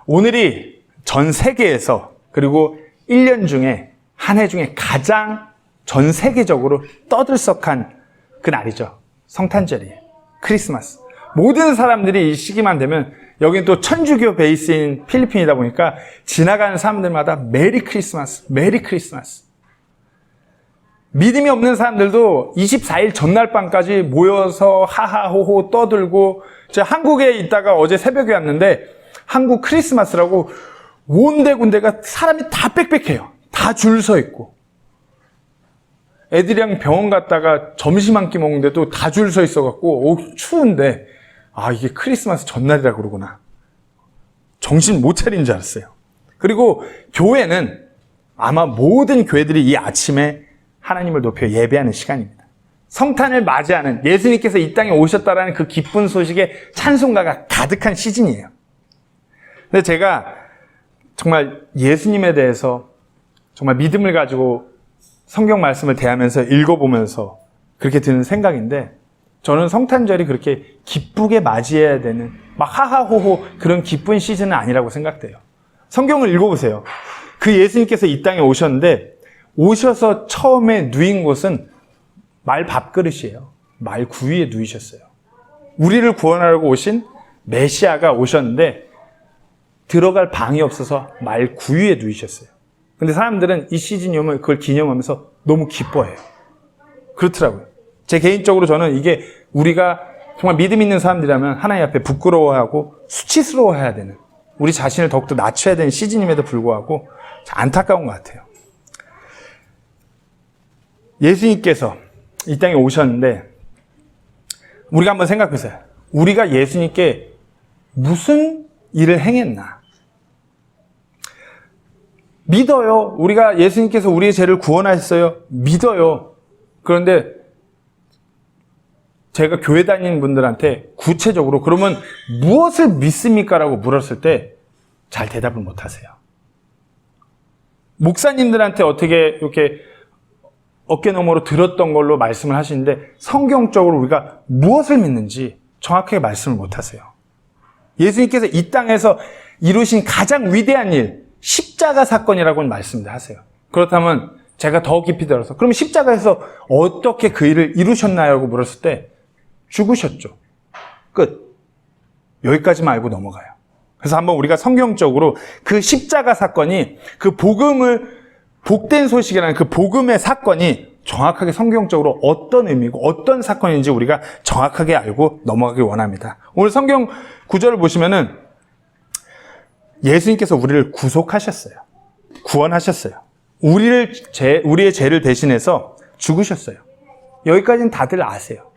오늘이 전 세계에서 그리고 1년 중에 한 해 중에 가장 전 세계적으로 떠들썩한 그 날이죠. 성탄절이에요. 크리스마스. 모든 사람들이 이 시기만 되면, 여긴 또 천주교 베이스인 필리핀이다 보니까 지나가는 사람들마다 메리 크리스마스, 메리 크리스마스. 믿음이 없는 사람들도 24일 전날 밤까지 모여서 하하호호 떠들고, 제가 한국에 있다가 어제 새벽에 왔는데 한국 크리스마스라고 온데군데가 사람이 다 빽빽해요. 다 줄 서 있고. 애들이랑 병원 갔다가 점심 한 끼 먹는데도 다 줄 서 있어갖고 추운데, 이게 크리스마스 전날이라 그러구나. 정신 못 차린 줄 알았어요. 그리고 교회는 아마 모든 교회들이 이 아침에 하나님을 높여 예배하는 시간입니다. 성탄을 맞이하는, 예수님께서 이 땅에 오셨다라는 그 기쁜 소식에 찬송가가 가득한 시즌이에요. 근데 제가 정말 예수님에 대해서 정말 믿음을 가지고 성경 말씀을 대하면서 읽어보면서 그렇게 드는 생각인데, 저는 성탄절이 그렇게 기쁘게 맞이해야 되는 막 하하호호 그런 기쁜 시즌은 아니라고 생각돼요. 성경을 읽어보세요. 그 예수님께서 이 땅에 오셨는데, 오셔서 처음에 누인 곳은 말 밥그릇이에요. 말 구위에 누이셨어요. 우리를 구원하려고 오신 메시아가 오셨는데 들어갈 방이 없어서 말 구위에 누이셨어요. 근데 사람들은 이 시즌이 오면 그걸 기념하면서 너무 기뻐해요. 그렇더라고요. 제 개인적으로 저는 이게 우리가 정말 믿음 있는 사람들이라면 하나님 앞에 부끄러워하고 수치스러워해야 되는, 우리 자신을 더욱더 낮춰야 되는 시즌임에도 불구하고 안타까운 것 같아요. 예수님께서 이 땅에 오셨는데 우리가 한번 생각해보세요. 우리가 예수님께 무슨 일을 행했나? 믿어요. 우리가 예수님께서 우리의 죄를 구원하셨어요. 믿어요. 그런데 제가 교회 다니는 분들한테 구체적으로 그러면 무엇을 믿습니까? 라고 물었을 때 잘 대답을 못 하세요. 목사님들한테 어떻게 이렇게 어깨너머로 들었던 걸로 말씀을 하시는데 성경적으로 우리가 무엇을 믿는지 정확하게 말씀을 못 하세요. 예수님께서 이 땅에서 이루신 가장 위대한 일, 십자가 사건이라고는 말씀을 하세요. 그렇다면 제가 더 깊이 들어서 그럼 십자가에서 어떻게 그 일을 이루셨나요? 라고 물었을 때 죽으셨죠. 끝. 여기까지만 알고 넘어가요. 그래서 한번 우리가 성경적으로 그 십자가 사건이, 그 복음을, 복된 소식이라는 그 복음의 사건이 정확하게 성경적으로 어떤 의미고 어떤 사건인지 우리가 정확하게 알고 넘어가길 원합니다. 오늘 성경 구절을 보시면은 예수님께서 우리를 구속하셨어요. 구원하셨어요. 우리의 죄를 대신해서 죽으셨어요. 여기까지는 다들 아세요.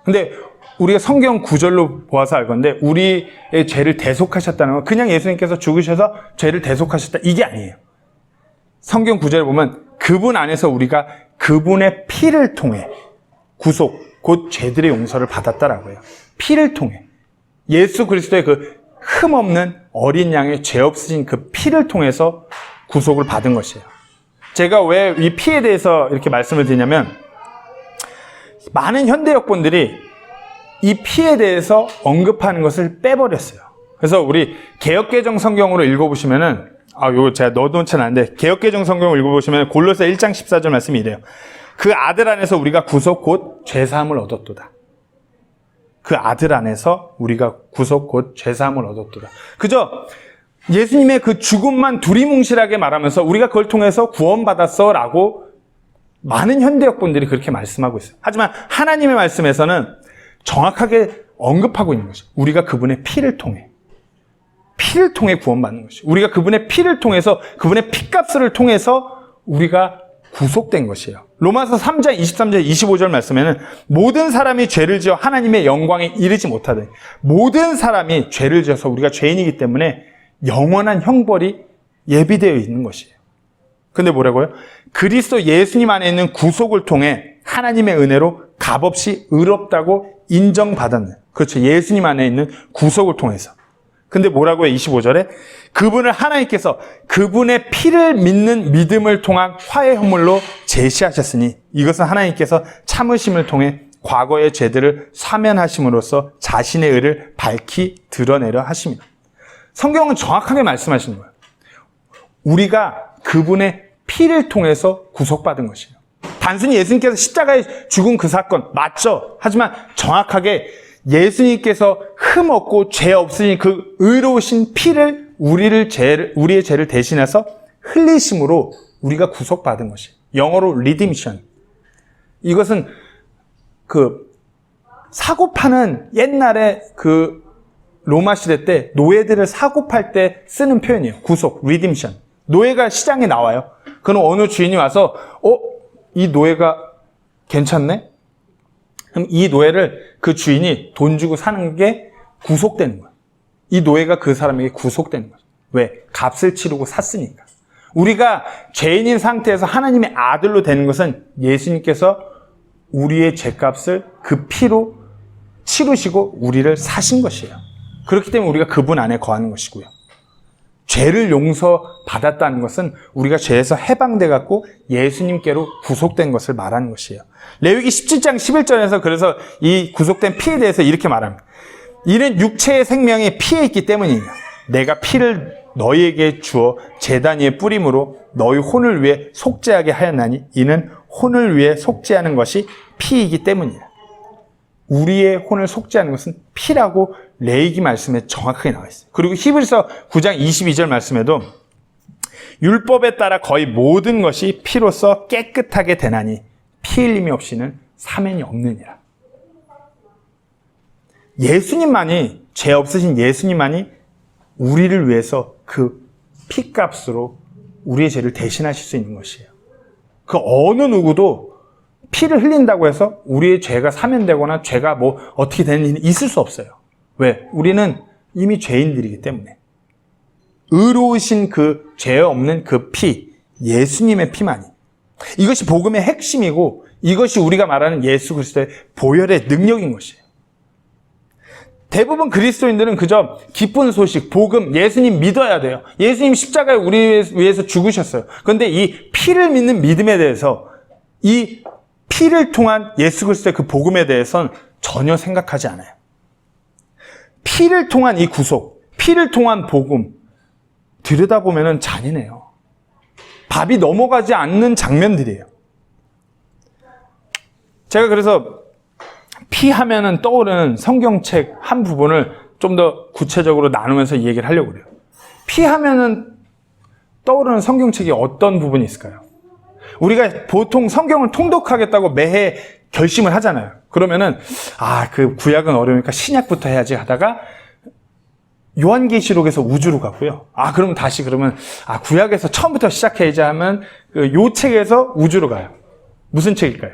근데 우리가 성경 구절로 보아서 알 건데, 우리의 죄를 대속하셨다는 건 그냥 예수님께서 죽으셔서 죄를 대속하셨다, 이게 아니에요. 성경 구절을 보면 그분 안에서 우리가 그분의 피를 통해 구속, 곧 죄들의 용서를 받았다라고 해요. 피를 통해. 예수 그리스도의 그 흠없는 어린 양의 죄 없으신 그 피를 통해서 구속을 받은 것이에요. 제가 왜 이 피에 대해서 이렇게 말씀을 드리냐면, 많은 현대 역본들이 이 피에 대해서 언급하는 것을 빼버렸어요. 그래서 우리 개역개정 성경으로 읽어보시면은, 이거 제가 넣어놓지는 않는데, 개역개정 성경을 읽어보시면 골로새 1장 14절 말씀이 이래요. 그 아들 안에서 우리가 구속 곧 죄사함을 얻었도다. 그 아들 안에서 우리가 구속 곧 죄사함을 얻었도다. 그저 예수님의 그 죽음만 두리뭉실하게 말하면서 우리가 그걸 통해서 구원받았어 라고 많은 현대역본들이 그렇게 말씀하고 있어요. 하지만 하나님의 말씀에서는 정확하게 언급하고 있는 것이, 우리가 그분의 피를 통해 구원받는 것이, 우리가 그분의 피를 통해서, 그분의 피값을 통해서 우리가 구속된 것이에요. 로마서 3장 23절 25절 말씀에는 모든 사람이 죄를 지어 하나님의 영광에 이르지 못하되, 모든 사람이 죄를 지어서 우리가 죄인이기 때문에 영원한 형벌이 예비되어 있는 것이에요. 근데 뭐라고요? 그리스도 예수님 안에 있는 구속을 통해 하나님의 은혜로 값없이 의롭다고 인정받았는, 그렇죠, 예수님 안에 있는 구속을 통해서. 근데 뭐라고요? 25절에 그분을 하나님께서 그분의 피를 믿는 믿음을 통한 화해 허물로 제시하셨으니 이것은 하나님께서 참으심을 통해 과거의 죄들을 사면하심으로써 자신의 의를 밝히 드러내려 하십니다. 성경은 정확하게 말씀하시는 거예요. 우리가 그분의 피를 통해서 구속받은 것이에요. 단순히 예수님께서 십자가에 죽은 그 사건 맞죠? 하지만 정확하게 예수님께서 흠 없고 죄 없으신 그 의로우신 피를 우리의 죄를 대신해서 흘리심으로 우리가 구속받은 것이에요. 영어로 redemption. 이것은 사고 파는 옛날에 로마 시대 때 노예들을 사고 팔 때 쓰는 표현이에요. 구속, redemption. 노예가 시장에 나와요. 그럼 어느 주인이 와서 이 노예가 괜찮네? 그럼 이 노예를 그 주인이 돈 주고 사는 게 구속되는 거예요. 이 노예가 그 사람에게 구속되는 거예요. 왜? 값을 치르고 샀으니까. 우리가 죄인인 상태에서 하나님의 아들로 되는 것은 예수님께서 우리의 죄값을 그 피로 치르시고 우리를 사신 것이에요. 그렇기 때문에 우리가 그분 안에 거하는 것이고요. 죄를 용서받았다는 것은 우리가 죄에서 해방돼 갖고 예수님께로 구속된 것을 말하는 것이에요. 레위기 17장 11절에서 그래서 이 구속된 피에 대해서 이렇게 말합니다. 이는 육체의 생명이 피에 있기 때문이며 내가 피를 너희에게 주어 제단 위에 뿌림으로 너희 혼을 위해 속죄하게 하였나니 이는 혼을 위해 속죄하는 것이 피이기 때문이라. 우리의 혼을 속죄하는 것은 피라고 레위기 말씀에 정확하게 나와 있어요. 그리고 히브리서 9장 22절 말씀에도 율법에 따라 거의 모든 것이 피로써 깨끗하게 되나니 피 흘림이 없이는 사면이 없느니라. 예수님만이, 죄 없으신 예수님만이 우리를 위해서 그 피값으로 우리의 죄를 대신하실 수 있는 것이에요. 그 어느 누구도 피를 흘린다고 해서 우리의 죄가 사면되거나 죄가 어떻게 되는 일이 있을 수 없어요. 왜? 우리는 이미 죄인들이기 때문에. 의로우신 그 죄 없는 그 피, 예수님의 피만이. 이것이 복음의 핵심이고 이것이 우리가 말하는 예수 그리스도의 보혈의 능력인 것이에요. 대부분 그리스도인들은 그저 기쁜 소식, 복음, 예수님 믿어야 돼요. 예수님 십자가에 우리 위해서 죽으셨어요. 그런데 이 피를 믿는 믿음에 대해서 이 피를 통한 예수 그리스도의 그 복음에 대해서는 전혀 생각하지 않아요. 피를 통한 이 구속, 피를 통한 복음 들여다보면 잔인해요. 밥이 넘어가지 않는 장면들이에요. 제가 그래서 피하면은 떠오르는 성경책 한 부분을 좀 더 구체적으로 나누면서 이 얘기를 하려고 그래요. 피하면은 떠오르는 성경책이 어떤 부분이 있을까요? 우리가 보통 성경을 통독하겠다고 매해 결심을 하잖아요. 그러면은 그 구약은 어려우니까 신약부터 해야지 하다가 요한계시록에서 우주로 가고요. 그럼 다시 구약에서 처음부터 시작해야지 하면 요 책에서 우주로 가요. 무슨 책일까요?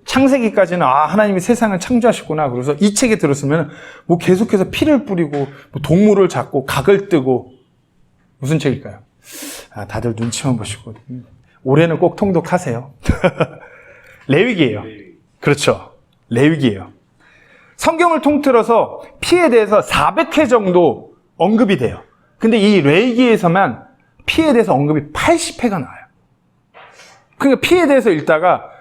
창세기까지는 하나님이 세상을 창조하셨구나. 그래서 이 책에 들었으면 계속해서 피를 뿌리고 동물을 잡고 각을 뜨고 무슨 책일까요? 다들 눈치만 보시고 올해는 꼭 통독하세요. 레위기예요. 그렇죠. 레위기예요. 성경을 통틀어서 피에 대해서 400회 정도 언급이 돼요. 근데 이 레위기에서만 피에 대해서 언급이 80회가 나와요. 그러니까 피에 대해서 읽다가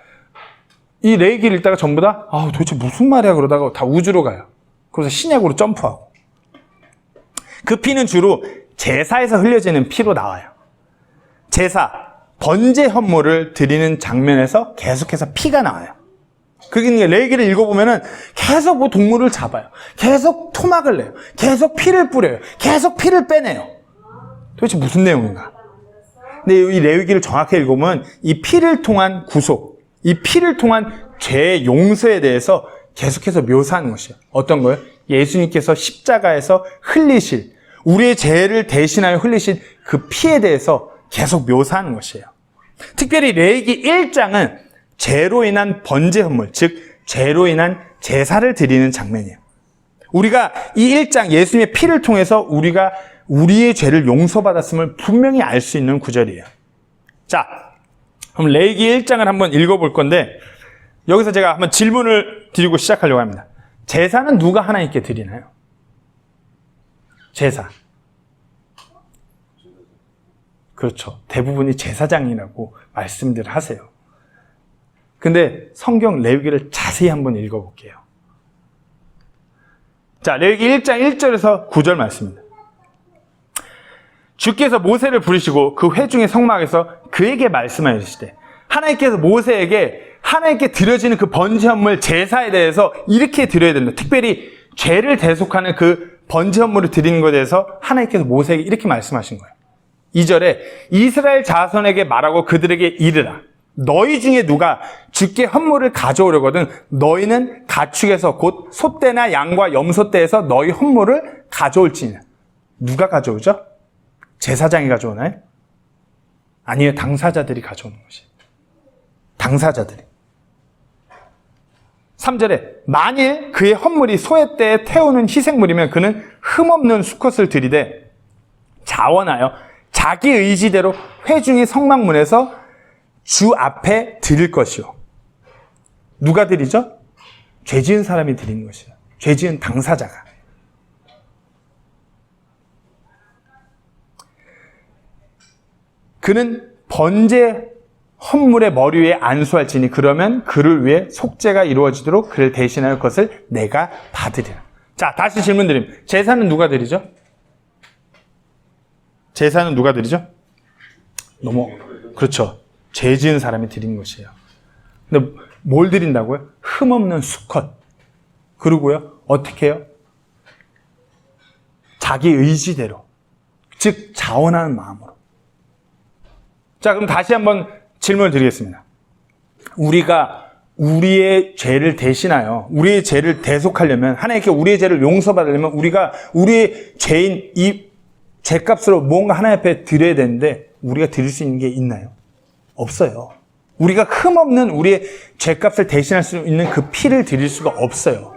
이 레위기를 읽다가 전부 다 도대체 무슨 말이야 그러다가 다 우주로 가요. 그래서 신약으로 점프하고. 그 피는 주로 제사에서 흘려지는 피로 나와요. 제사, 번제 헌물을 드리는 장면에서 계속해서 피가 나와요. 그러니까 레위기를 읽어보면은 계속 동물을 잡아요. 계속 토막을 내요. 계속 피를 뿌려요. 계속 피를 빼내요. 도대체 무슨 내용인가? 근데 이 레위기를 정확히 읽어보면 이 피를 통한 구속, 이 피를 통한 죄 용서에 대해서 계속해서 묘사하는 것이에요. 어떤 거예요? 예수님께서 십자가에서 흘리실, 우리의 죄를 대신하여 흘리신 그 피에 대해서 계속 묘사하는 것이에요. 특별히 레위기 1장은 죄로 인한 번제 헌물, 즉 죄로 인한 제사를 드리는 장면이에요. 우리가 이 1장 예수님의 피를 통해서 우리가 우리의 죄를 용서받았음을 분명히 알 수 있는 구절이에요. 자, 그럼 레위기 1장을 한번 읽어볼 건데 여기서 제가 한번 질문을 드리고 시작하려고 합니다. 제사는 누가 하나님께 드리나요? 제사. 그렇죠. 대부분이 제사장이라고 말씀들 하세요. 근데 성경 레위기를 자세히 한번 읽어볼게요. 자, 레위기 1장 1절에서 9절 말씀입니다. 주께서 모세를 부르시고 그 회중의 성막에서 그에게 말씀하여 이르시되, 하나님께서 모세에게 하나님께 드려지는 그 번제헌물 제사에 대해서 이렇게 드려야 된다. 특별히 죄를 대속하는 그 번제헌물을 드리는 것에 대해서 하나님께서 모세에게 이렇게 말씀하신 거예요. 2절에 이스라엘 자손에게 말하고 그들에게 이르라. 너희 중에 누가 주께 헌물을 가져오려거든 너희는 가축에서 곧 소떼나 양과 염소떼에서 너희 헌물을 가져올지니라. 누가 가져오죠? 제사장이 가져오나요? 아니요, 당사자들이 가져오는 것이에요. 당사자들이. 3절에 만일 그의 헌물이 소의 떼에 태우는 희생물이면 그는 흠없는 수컷을 드리되 자원하여 자기 의지대로 회중의 성막문에서 주 앞에 드릴 것이요. 누가 드리죠? 죄 지은 사람이 드리는 것이요. 죄 지은 당사자가. 그는 번제 헌물의 머리 위에 안수할지니 그러면 그를 위해 속죄가 이루어지도록 그를 대신할 것을 내가 받으리라. 자, 다시 질문 드립니다. 제사는 누가 드리죠? 제사는 누가 드리죠? 그렇죠. 죄 지은 사람이 드리는 것이에요. 근데 뭘 드린다고요? 흠없는 수컷. 그리고요, 어떻게 해요? 자기 의지대로. 즉, 자원하는 마음으로. 자, 그럼 다시 한번 질문을 드리겠습니다. 우리가 우리의 죄를 대신하여 우리의 죄를 대속하려면, 하나님께 우리의 죄를 용서받으려면 우리가 우리의 죄인 이 죄값으로 뭔가 하나님 앞에 드려야 되는데 우리가 드릴 수 있는 게 있나요? 없어요. 우리가 흠없는 우리의 죄값을 대신할 수 있는 그 피를 드릴 수가 없어요.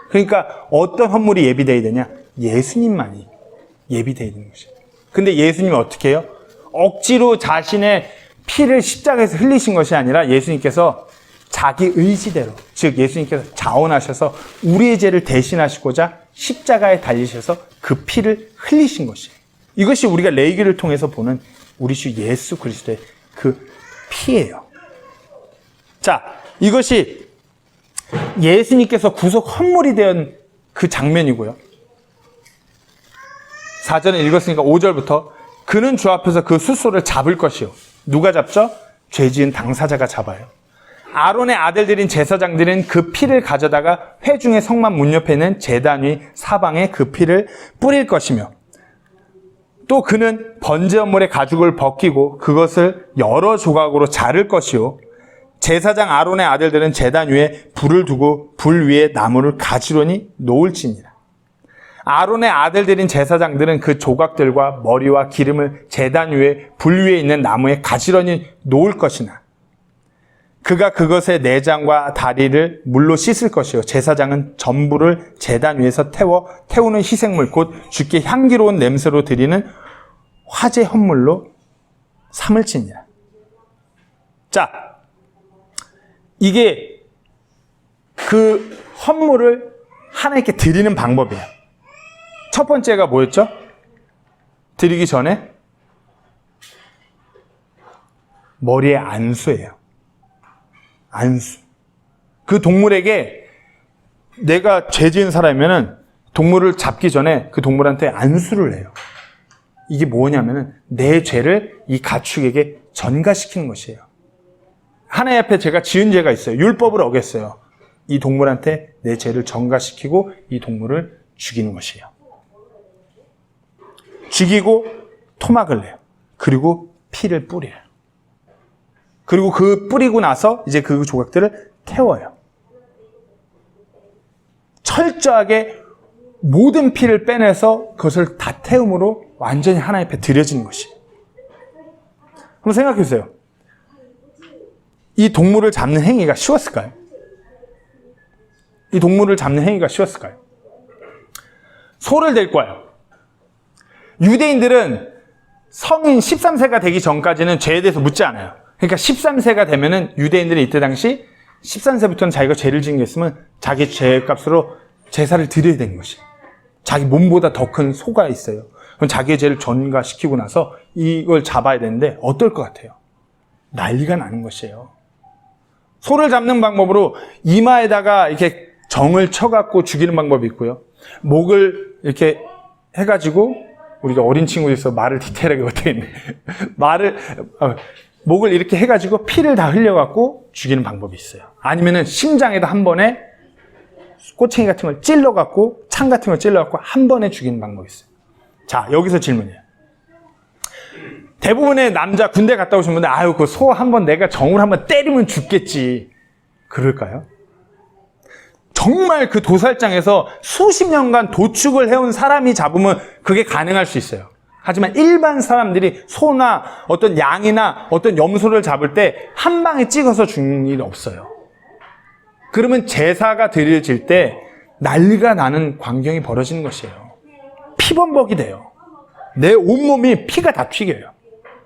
그러니까 어떤 헌물이 예비되어야 되냐? 예수님만이 예비되어야 되는 것이에요. 근데 예수님이 어떻게 해요? 억지로 자신의 피를 십자가에서 흘리신 것이 아니라 예수님께서 자기 의지대로, 즉 예수님께서 자원하셔서 우리의 죄를 대신하시고자 십자가에 달리셔서 그 피를 흘리신 것이에요. 이것이 우리가 레위기를 통해서 보는 우리 주 예수 그리스도의 그 피예요. 자, 이것이 예수님께서 구속 헌물이 된 그 장면이고요. 4절에 읽었으니까 5절부터 그는 주 앞에서 그 숫소를 잡을 것이요. 누가 잡죠? 죄 지은 당사자가 잡아요. 아론의 아들들인 제사장들은 그 피를 가져다가 회중의 성막 문 옆에 있는 제단 위 사방에 그 피를 뿌릴 것이며, 또 그는 번제헌물의 가죽을 벗기고 그것을 여러 조각으로 자를 것이요. 제사장 아론의 아들들은 제단 위에 불을 두고 불 위에 나무를 가지런히 놓을지니라. 아론의 아들들인 제사장들은 그 조각들과 머리와 기름을 제단 위에 불 위에 있는 나무에 가지런히 놓을 것이나 그가 그것의 내장과 다리를 물로 씻을 것이요. 제사장은 전부를 제단 위에서 태우는 희생물 곧 주께 향기로운 냄새로 드리는 화제 헌물로 삼을지니라. 자, 이게 그 헌물을 하나님께 드리는 방법이에요. 첫 번째가 뭐였죠? 드리기 전에 머리에 안수예요. 안수. 그 동물에게 내가 죄 지은 사람이면은 동물을 잡기 전에 그 동물한테 안수를 해요. 이게 뭐냐면은 내 죄를 이 가축에게 전가시키는 것이에요. 하나님 앞에 제가 지은 죄가 있어요. 율법을 어겼어요. 이 동물한테 내 죄를 전가시키고 이 동물을 죽이는 것이에요. 죽이고 토막을 내요. 그리고 피를 뿌려요. 그리고 그 뿌리고 나서 이제 그 조각들을 태워요. 철저하게 모든 피를 빼내서 그것을 다 태움으로 완전히 하나님 앞에 드려지는 것이에요. 한번 생각해 보세요. 이 동물을 잡는 행위가 쉬웠을까요? 이 동물을 잡는 행위가 쉬웠을까요? 소를 데리고 와요. 유대인들은 성인 13세가 되기 전까지는 죄에 대해서 묻지 않아요. 그러니까 13세가 되면은 유대인들이 이때 당시 13세부터는 자기가 죄를 지은 게 있으면 자기 죄값으로 제사를 드려야 되는 것이에요. 자기 몸보다 더 큰 소가 있어요. 그럼 자기의 죄를 전가시키고 나서 이걸 잡아야 되는데 어떨 것 같아요? 난리가 나는 것이에요. 소를 잡는 방법으로 이마에다가 이렇게 정을 쳐갖고 죽이는 방법이 있고요. 목을 이렇게 해가지고, 우리가 어린 친구들 있어 말을 디테일하게 못하겠네. 목을 이렇게 해가지고 피를 다 흘려갖고 죽이는 방법이 있어요. 아니면은 심장에다 한 번에 꼬챙이 같은 걸 찔러갖고, 창 같은 걸 찔러갖고 한 번에 죽이는 방법이 있어요. 자, 여기서 질문이에요. 대부분의 남자 군대 갔다 오신 분들, 아유, 그 소 한 번 내가 정을 한번 때리면 죽겠지. 그럴까요? 정말 그 도살장에서 수십 년간 도축을 해온 사람이 잡으면 그게 가능할 수 있어요. 하지만 일반 사람들이 소나 어떤 양이나 어떤 염소를 잡을 때 한 방에 찍어서 죽는 일이 없어요. 그러면 제사가 드려질 때 난리가 나는 광경이 벌어지는 것이에요. 피범벅이 돼요. 내 온몸이 피가 다 튀겨요.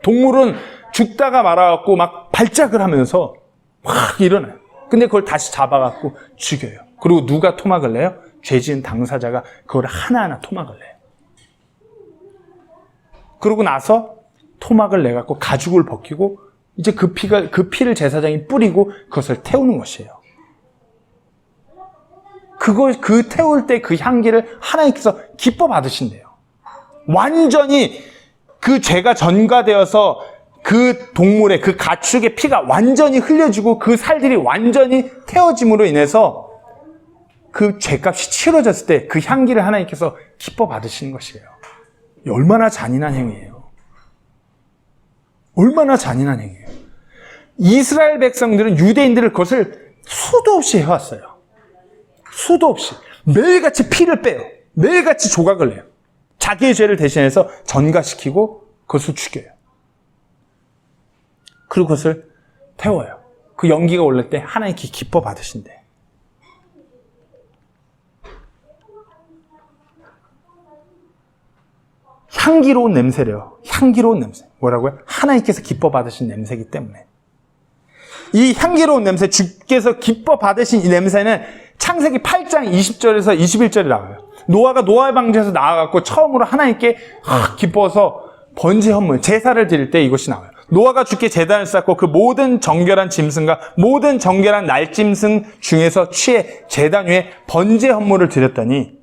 동물은 죽다가 말아갖고 막 발작을 하면서 확 일어나요. 근데 그걸 다시 잡아갖고 죽여요. 그리고 누가 토막을 내요? 죄 지은 당사자가 그걸 하나하나 토막을 내요. 그러고 나서 토막을 내갖고 가죽을 벗기고 이제 그 피를 제사장이 뿌리고 그것을 태우는 것이에요. 그 태울 때 그 향기를 하나님께서 기뻐 받으신대요. 완전히 그 죄가 전가되어서 그 동물의 그 가축의 피가 완전히 흘려지고 그 살들이 완전히 태워짐으로 인해서 그 죄값이 치러졌을 때 그 향기를 하나님께서 기뻐 받으시는 것이에요. 얼마나 잔인한 행위예요. 얼마나 잔인한 행위예요. 이스라엘 백성들은 유대인들을 그것을 수도 없이 해왔어요. 수도 없이. 매일같이 피를 빼요. 매일같이 조각을 내요. 자기의 죄를 대신해서 전가시키고 그것을 죽여요. 그리고 그것을 태워요. 그 연기가 올릴 때 하나님께 기뻐 받으신대. 향기로운 냄새래요. 향기로운 냄새. 뭐라고요? 하나님께서 기뻐 받으신 냄새이기 때문에. 이 향기로운 냄새, 주께서 기뻐 받으신 이 냄새는 창세기 8장 20절에서 21절에 나와요. 노아가 노아의 방주에서 나와갖고 처음으로 하나님께 기뻐서 번제 헌물, 제사를 드릴 때 이것이 나와요. 노아가 주께 제단을 쌓고 그 모든 정결한 짐승과 모든 정결한 날짐승 중에서 취해 제단 위에 번제 헌물을 드렸더니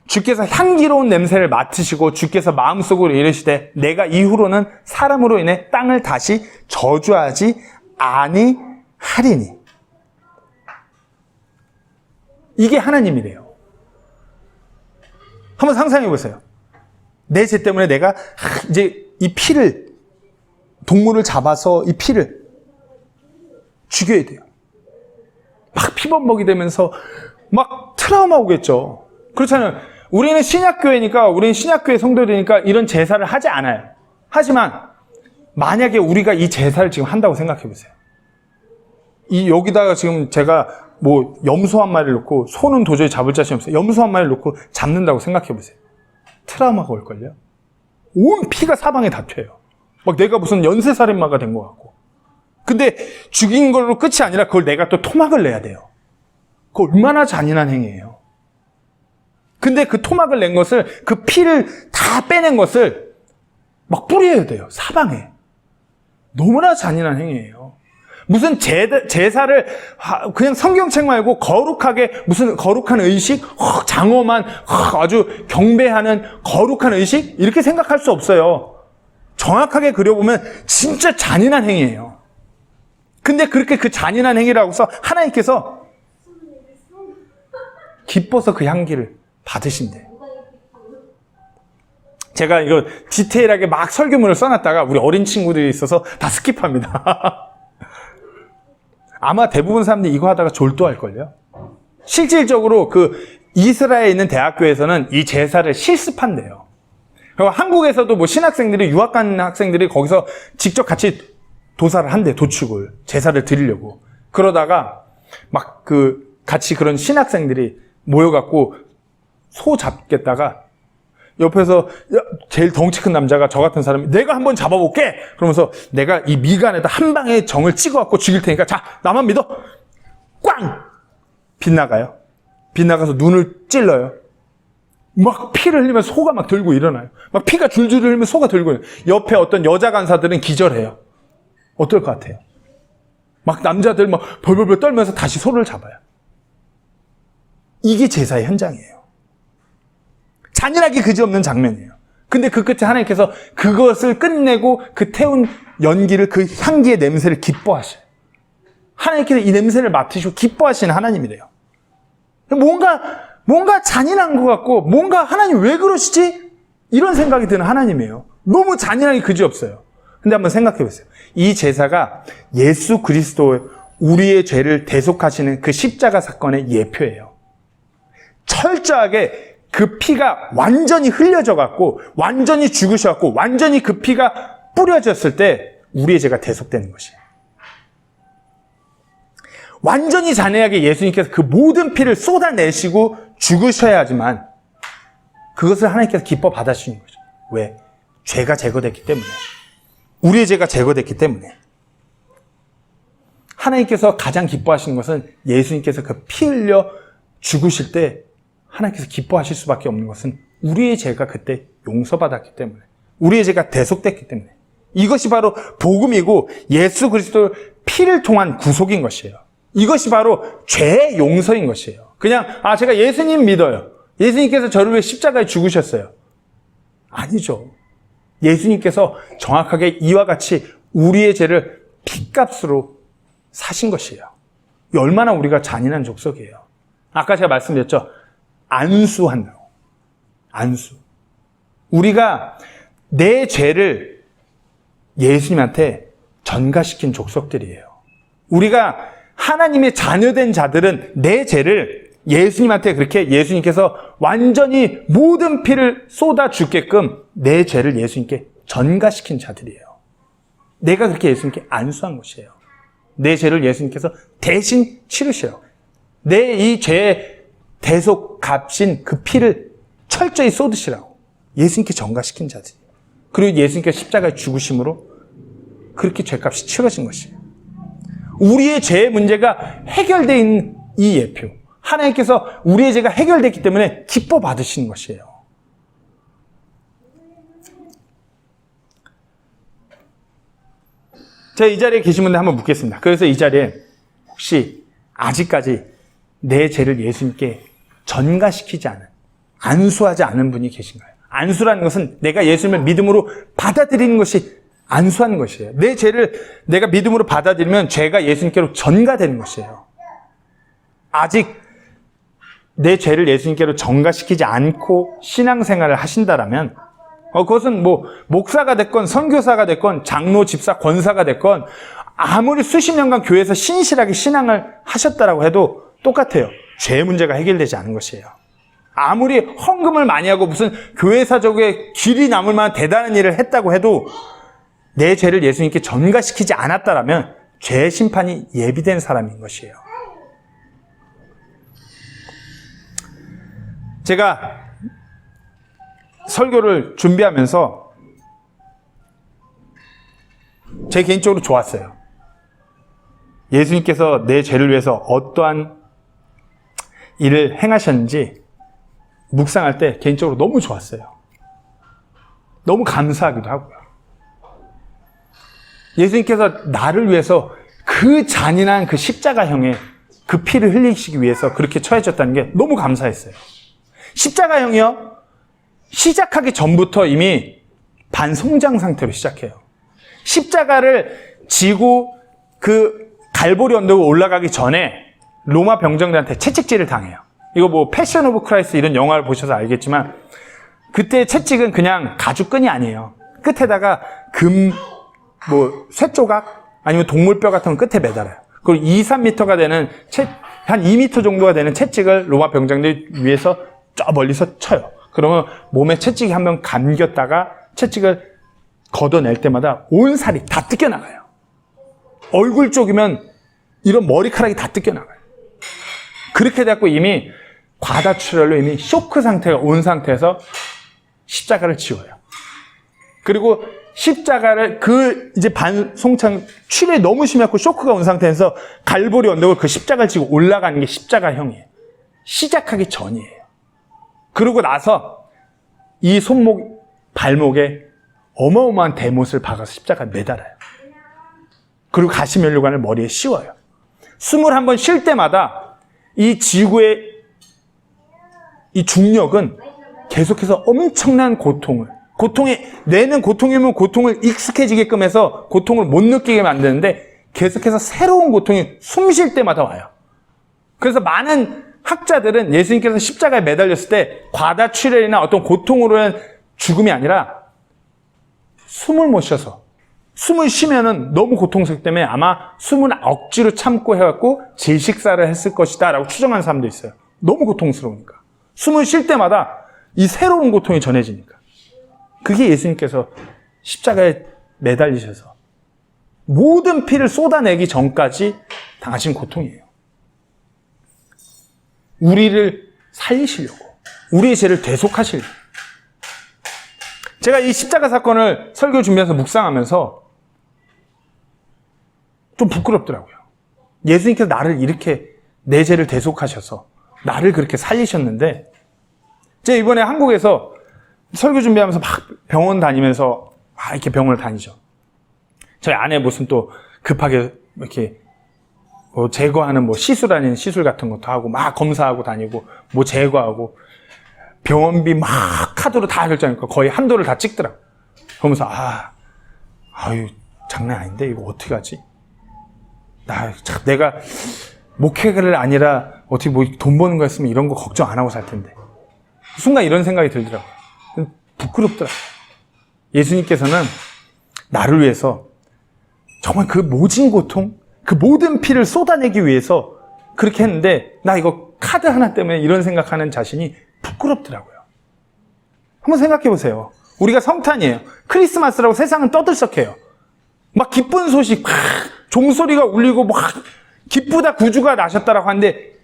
주께서 향기로운 냄새를 맡으시고 주께서 마음속으로 이르시되 내가 이후로는 사람으로 인해 땅을 다시 저주하지 아니하리니. 이게 하나님이래요. 한번 상상해 보세요. 내 죄 때문에 내가 이제 이 피를, 동물을 잡아서 이 피를 죽여야 돼요. 막 피범벅이 되면서 막 트라우마 오겠죠. 그렇잖아요. 우리는 신약교회니까, 우리는 신약교회 성도들이니까 이런 제사를 하지 않아요. 하지만 만약에 우리가 이 제사를 지금 한다고 생각해 보세요. 여기다가 지금 제가 뭐 염소 한 마리를 놓고, 소는 도저히 잡을 자신 없어요. 염소 한 마리를 놓고 잡는다고 생각해 보세요. 트라우마가 올걸요? 온 피가 사방에 다 튀어요. 막 내가 무슨 연쇄살인마가 된 것 같고. 근데 죽인 걸로 끝이 아니라 그걸 내가 또 토막을 내야 돼요. 그거 얼마나 잔인한 행위예요. 근데 그 토막을 낸 것을, 그 피를 다 빼낸 것을 막 뿌려야 돼요. 사방에. 너무나 잔인한 행위예요. 무슨 제사를 그냥 성경책 말고 거룩하게, 무슨 거룩한 의식, 장엄한, 아주 경배하는 거룩한 의식, 이렇게 생각할 수 없어요. 정확하게 그려보면 진짜 잔인한 행위예요. 근데 그렇게 그 잔인한 행위라고서 하나님께서 기뻐서 그 향기를 받으신대. 제가 이거 디테일하게 막 설교문을 써놨다가 우리 어린 친구들이 있어서 다 스킵합니다. 아마 대부분 사람들이 이거 하다가 졸도할걸요. 실질적으로 그 이스라엘에 있는 대학교에서는 이 제사를 실습한대요. 그리고 한국에서도 뭐 신학생들이, 유학 간 학생들이 거기서 직접 같이 도사를 한대, 도축을, 제사를 드리려고. 그러다가 막 같이 그런 신학생들이 모여갖고 소 잡겠다가 옆에서 제일 덩치 큰 남자가, 저 같은 사람이 내가 한번 잡아볼게! 그러면서 내가 이 미간에다 한 방에 정을 찍어갖고 죽일 테니까 자, 나만 믿어! 꽝! 빗나가요. 빗나가서 눈을 찔러요. 막 피를 흘리면서 소가 막 들고 일어나요. 막 피가 줄줄 흘리면 소가 들고 일어나요. 옆에 어떤 여자 간사들은 기절해요. 어떨 것 같아요? 막 남자들 막 벌벌벌 떨면서 다시 소를 잡아요. 이게 제사의 현장이에요. 잔인하게 그지없는 장면이에요. 근데 그 끝에 하나님께서 그것을 끝내고 그 태운 연기를, 그 향기의 냄새를 기뻐하셔요. 하나님께서 이 냄새를 맡으시고 기뻐하시는 하나님이래요. 뭔가 잔인한 것 같고, 뭔가 하나님 왜 그러시지? 이런 생각이 드는 하나님이에요. 너무 잔인하게 그지없어요. 근데 한번 생각해 보세요. 이 제사가 예수 그리스도의 우리의 죄를 대속하시는 그 십자가 사건의 예표예요. 철저하게 그 피가 완전히 흘려져 갖고, 완전히 죽으셔갖고, 완전히 그 피가 뿌려졌을 때 우리의 죄가 대속되는 것이에요. 완전히 잔인하게 예수님께서 그 모든 피를 쏟아내시고 죽으셔야 하지만 그것을 하나님께서 기뻐 받아주시는 거죠. 왜? 죄가 제거됐기 때문에. 우리의 죄가 제거됐기 때문에. 하나님께서 가장 기뻐하시는 것은 예수님께서 그 피 흘려 죽으실 때 하나님께서 기뻐하실 수밖에 없는 것은 우리의 죄가 그때 용서받았기 때문에, 우리의 죄가 대속됐기 때문에. 이것이 바로 복음이고 예수 그리스도의 피를 통한 구속인 것이에요. 이것이 바로 죄의 용서인 것이에요. 그냥 제가 예수님 믿어요. 예수님께서 저를 위해 십자가에 죽으셨어요. 아니죠. 예수님께서 정확하게 이와 같이 우리의 죄를 피값으로 사신 것이에요. 얼마나 우리가 잔인한 족속이에요. 아까 제가 말씀드렸죠. 안수한다고. 안수. 우리가 내 죄를 예수님한테 전가시킨 족속들이에요. 우리가 하나님의 자녀된 자들은 내 죄를 예수님한테 그렇게 예수님께서 완전히 모든 피를 쏟아 주게끔 내 죄를 예수님께 전가시킨 자들이에요. 내가 그렇게 예수님께 안수한 것이에요. 내 죄를 예수님께서 대신 치르셔요. 내 이 죄의 대속 값인 그 피를 철저히 쏟으시라고 예수님께 전가시킨 자들이에요. 그리고 예수님께서 십자가에 죽으심으로 그렇게 죄값이 치러진 것이에요. 우리의 죄의 문제가 해결되어 있는 이 예표. 하나님께서 우리의 죄가 해결됐기 때문에 기뻐 받으시는 것이에요. 제가 이 자리에 계신 분들 한번 묻겠습니다. 그래서 이 자리에 혹시 아직까지 내 죄를 예수님께 전가시키지 않은, 안수하지 않은 분이 계신가요? 안수라는 것은 내가 예수님을 믿음으로 받아들이는 것이 안수하는 것이에요. 내 죄를 내가 믿음으로 받아들이면 죄가 예수님께로 전가되는 것이에요. 아직 내 죄를 예수님께로 전가시키지 않고 신앙생활을 하신다라면 그것은 목사가 됐건 선교사가 됐건 장로, 집사, 권사가 됐건 아무리 수십 년간 교회에서 신실하게 신앙을 하셨다라고 해도 똑같아요. 죄 문제가 해결되지 않은 것이에요. 아무리 헌금을 많이 하고 무슨 교회사적에 길이 남을 만한 대단한 일을 했다고 해도 내 죄를 예수님께 전가시키지 않았다라면 죄의 심판이 예비된 사람인 것이에요. 제가 설교를 준비하면서 제 개인적으로 좋았어요. 예수님께서 내 죄를 위해서 어떠한 일을 행하셨는지 묵상할 때 개인적으로 너무 좋았어요. 너무 감사하기도 하고요. 예수님께서 나를 위해서 그 잔인한 그 십자가형에 그 피를 흘리시기 위해서 그렇게 처해졌다는 게 너무 감사했어요. 십자가형이요, 시작하기 전부터 이미 반성장 상태로 시작해요. 십자가를 지고 그 갈보리 언덕에 올라가기 전에 로마 병정들한테 채찍질을 당해요. 이거 패션 오브 크라이스트 이런 영화를 보셔서 알겠지만 그때 채찍은 그냥 가죽끈이 아니에요. 끝에다가 쇠조각 아니면 동물뼈 같은 건 끝에 매달아요. 그리고 2, 3m가 되는 한 2m 정도가 되는 채찍을 로마 병장들 위에서 저 멀리서 쳐요. 그러면 몸에 채찍이 한 번 감겼다가 채찍을 걷어낼 때마다 온 살이 다 뜯겨나가요. 얼굴 쪽이면 이런 머리카락이 다 뜯겨나가요. 그렇게 돼갖고 이미 과다출혈로 이미 쇼크 상태가 온 상태에서 십자가를 지워요. 그리고 십자가를 이제 반송창 출혈이 너무 심해갖고 쇼크가 온 상태에서 갈보리 언덕을 그 십자가를 지고 올라가는 게 십자가형이에요. 시작하기 전이에요. 그러고 나서 이 손목, 발목에 어마어마한 대못을 박아서 십자가에 매달아요. 그리고 가시면류관을 머리에 씌워요. 21번 쉴 때마다 이 지구의 이 중력은 계속해서 엄청난 고통에 내는 고통이면 고통을 익숙해지게끔 해서 고통을 못 느끼게 만드는데 계속해서 새로운 고통이 숨 쉴 때마다 와요. 그래서 많은 학자들은 예수님께서 십자가에 매달렸을 때 과다출혈이나 어떤 고통으로 인한 죽음이 아니라 숨을 못 쉬어서, 숨을 쉬면은 너무 고통스럽기 때문에 아마 숨을 억지로 참고 해갖고 질식사를 했을 것이다 라고 추정하는 사람도 있어요. 너무 고통스러우니까. 숨을 쉴 때마다 이 새로운 고통이 전해지니까. 그게 예수님께서 십자가에 매달리셔서 모든 피를 쏟아내기 전까지 당하신 고통이에요. 우리를 살리시려고, 우리의 죄를 대속하시려고. 제가 이 십자가 사건을 설교 준비해서 묵상하면서 좀 부끄럽더라고요. 예수님께서 나를 이렇게 내 죄를 대속하셔서 나를 그렇게 살리셨는데, 제가 이번에 한국에서 설교 준비하면서 막 병원 다니면서 막 이렇게 병원을 다니죠. 저희 아내 무슨 또 급하게 이렇게 뭐 제거하는 뭐 시술 아닌 시술 같은 것도 하고 막 검사하고 다니고 뭐 제거하고 병원비 막 카드로 다 결정하니까 거의 한도를 다 찍더라고. 그러면서 아유 장난 아닌데 이거 어떻게 하지? 내가 목회를 아니라 어떻게 뭐 돈 버는 거였으면 이런 거 걱정 안 하고 살 텐데. 순간 이런 생각이 들더라고요. 부끄럽더라고요. 예수님께서는 나를 위해서 정말 그 모진 고통, 그 모든 피를 쏟아내기 위해서 그렇게 했는데 나 이거 카드 하나 때문에 이런 생각하는 자신이 부끄럽더라고요. 한번 생각해 보세요. 우리가 성탄이에요. 크리스마스라고 세상은 떠들썩해요. 막 기쁜 소식, 막 종소리가 울리고 막 기쁘다 구주가 나셨다라고 하는데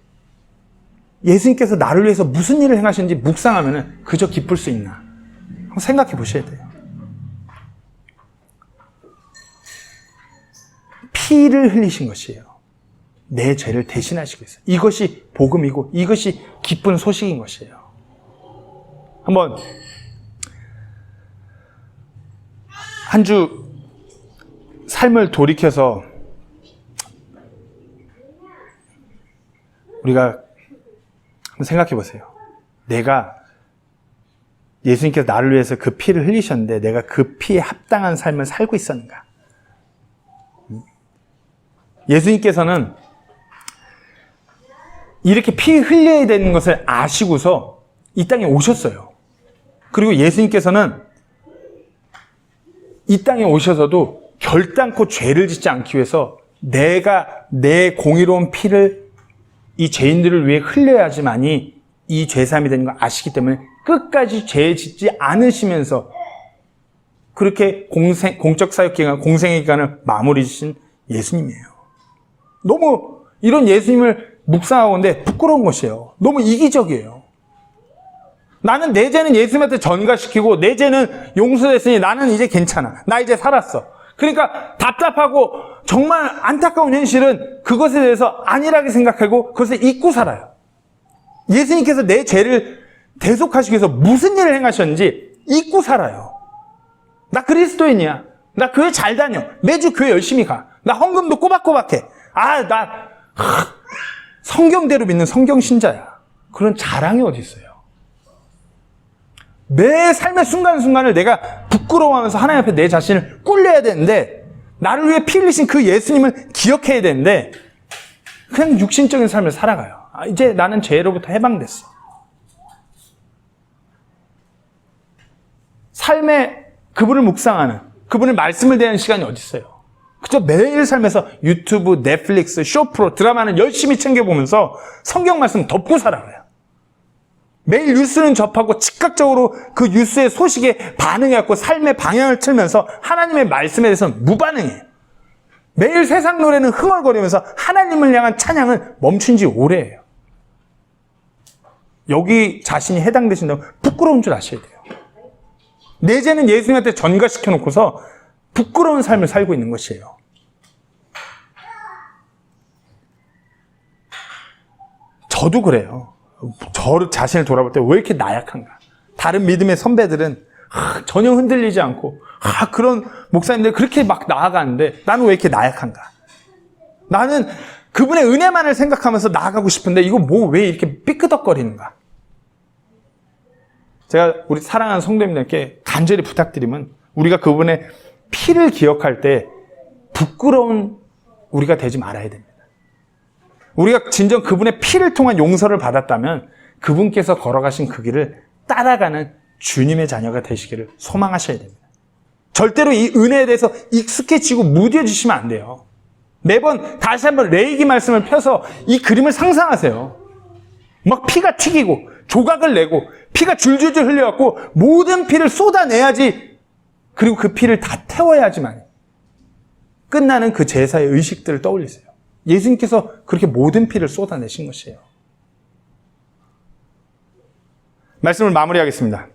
예수님께서 나를 위해서 무슨 일을 행하셨는지 묵상하면 그저 기쁠 수 있나? 한번 생각해 보셔야 돼요. 피를 흘리신 것이에요. 내 죄를 대신하시기 위해서. 이것이 복음이고 이것이 기쁜 소식인 것이에요. 한번 한 주 삶을 돌이켜서 우리가 한번 생각해 보세요. 내가 예수님께서 나를 위해서 그 피를 흘리셨는데 내가 그 피에 합당한 삶을 살고 있었는가? 예수님께서는 이렇게 피 흘려야 되는 것을 아시고서 이 땅에 오셨어요. 그리고 예수님께서는 이 땅에 오셔서도 결단코 죄를 짓지 않기 위해서 내가 내 공의로운 피를 이 죄인들을 위해 흘려야지만이 이 죄사함이 되는 걸 아시기 때문에 끝까지 죄 짓지 않으시면서 그렇게 공적 사역 기간, 공생의 기간을 마무리 지신 예수님이에요. 너무 이런 예수님을 묵상하고 있는데 부끄러운 것이에요. 너무 이기적이에요. 나는 내 죄는 예수님한테 전가시키고 내 죄는 용서됐으니 나는 이제 괜찮아. 나 이제 살았어. 그러니까 답답하고 정말 안타까운 현실은 그것에 대해서 안일하게 생각하고 그것을 잊고 살아요. 예수님께서 내 죄를 대속하시기 위해서 무슨 일을 행하셨는지 잊고 살아요. 나 그리스도인이야. 나 교회 잘 다녀. 매주 교회 열심히 가. 나 헌금도 꼬박꼬박 해. 나 성경대로 믿는 성경 신자야. 그런 자랑이 어디 있어요? 매 삶의 순간순간을 내가 부끄러워하면서 하나님 앞에 내 자신을 꿀려야 되는데 나를 위해 피 흘리신 그 예수님을 기억해야 되는데 그냥 육신적인 삶을 살아가요. 이제 나는 죄로부터 해방됐어. 삶에 그분을 묵상하는, 그분의 말씀을 대하는 시간이 어디 있어요? 그저 매일 삶에서 유튜브, 넷플릭스, 쇼프로, 드라마는 열심히 챙겨보면서 성경 말씀 덮고 살아가요. 매일 뉴스는 접하고 즉각적으로 그 뉴스의 소식에 반응해갖고 삶의 방향을 틀면서 하나님의 말씀에 대해서는 무반응해요. 매일 세상 노래는 흥얼거리면서 하나님을 향한 찬양은 멈춘 지 오래예요. 여기 자신이 해당되신다면 부끄러운 줄 아셔야 돼요. 내 죄는 예수님한테 전가시켜놓고서 부끄러운 삶을 살고 있는 것이에요. 저도 그래요. 저 자신을 돌아볼 때 왜 이렇게 나약한가? 다른 믿음의 선배들은 전혀 흔들리지 않고 그런 목사님들 그렇게 막 나아가는데 나는 왜 이렇게 나약한가? 나는 그분의 은혜만을 생각하면서 나아가고 싶은데 이거 뭐 왜 이렇게 삐끄덕거리는가? 제가 우리 사랑하는 성도님들께 간절히 부탁드리면 우리가 그분의 피를 기억할 때 부끄러운 우리가 되지 말아야 됩니다. 우리가 진정 그분의 피를 통한 용서를 받았다면 그분께서 걸어가신 그 길을 따라가는 주님의 자녀가 되시기를 소망하셔야 됩니다. 절대로 이 은혜에 대해서 익숙해지고 무뎌지시면 안 돼요. 매번 다시 한번 레이기 말씀을 펴서 이 그림을 상상하세요. 막 피가 튀기고 조각을 내고 피가 줄줄줄 흘려갖고 모든 피를 쏟아내야지, 그리고 그 피를 다 태워야지만 끝나는 그 제사의 의식들을 떠올리세요. 예수님께서 그렇게 모든 피를 쏟아내신 것이에요. 말씀을 마무리하겠습니다.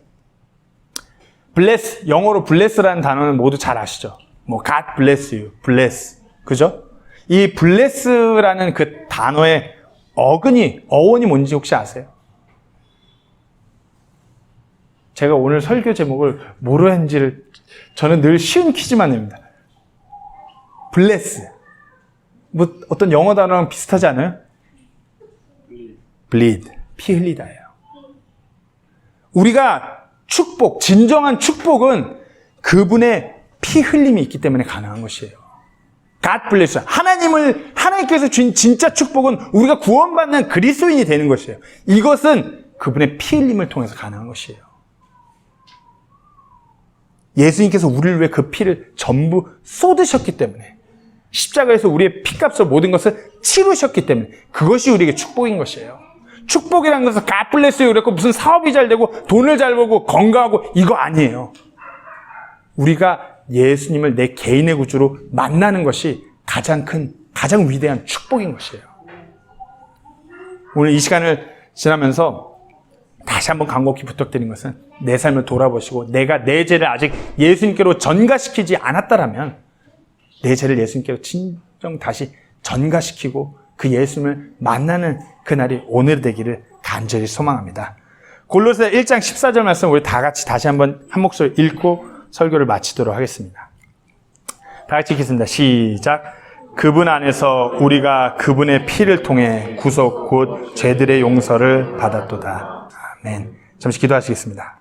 bless, 영어로 bless라는 단어는 모두 잘 아시죠? 뭐 God bless you, bless, 그죠? 이 bless라는 그 단어의 어원이 뭔지 혹시 아세요? 제가 오늘 설교 제목을 뭐로 했는지를 저는 늘 쉬운 퀴즈만 냅니다. bless. 뭐 어떤 영어 단어랑 비슷하지 않아요? bleed. 피 흘리다예요. 우리가 축복, 진정한 축복은 그분의 피 흘림이 있기 때문에 가능한 것이에요. God bless. 하나님께서 주신 진짜 축복은 우리가 구원받는 그리스도인이 되는 것이에요. 이것은 그분의 피 흘림을 통해서 가능한 것이에요. 예수님께서 우리를 위해 그 피를 전부 쏟으셨기 때문에, 십자가에서 우리의 피값을 모든 것을 치르셨기 때문에 그것이 우리에게 축복인 것이에요. 축복이라는 것은 God bless you 그랬고 무슨 사업이 잘 되고 돈을 잘 벌고 건강하고 이거 아니에요. 우리가 예수님을 내 개인의 구주로 만나는 것이 가장 위대한 축복인 것이에요. 오늘 이 시간을 지나면서 다시 한번 간곡히 부탁드린 것은 내 삶을 돌아보시고 내가 내 죄를 아직 예수님께로 전가시키지 않았다라면 내 죄를 예수님께로 진정 다시 전가시키고 그 예수님을 만나는 그날이 오늘 되기를 간절히 소망합니다. 골로새 1장 14절 말씀 우리 다 같이 다시 한번 한 목소리 읽고 설교를 마치도록 하겠습니다. 다 같이 읽겠습니다. 시작. 그분 안에서 우리가 그분의 피를 통해 구속 곧 죄들의 용서를 받았도다. 아멘. 잠시 기도하시겠습니다.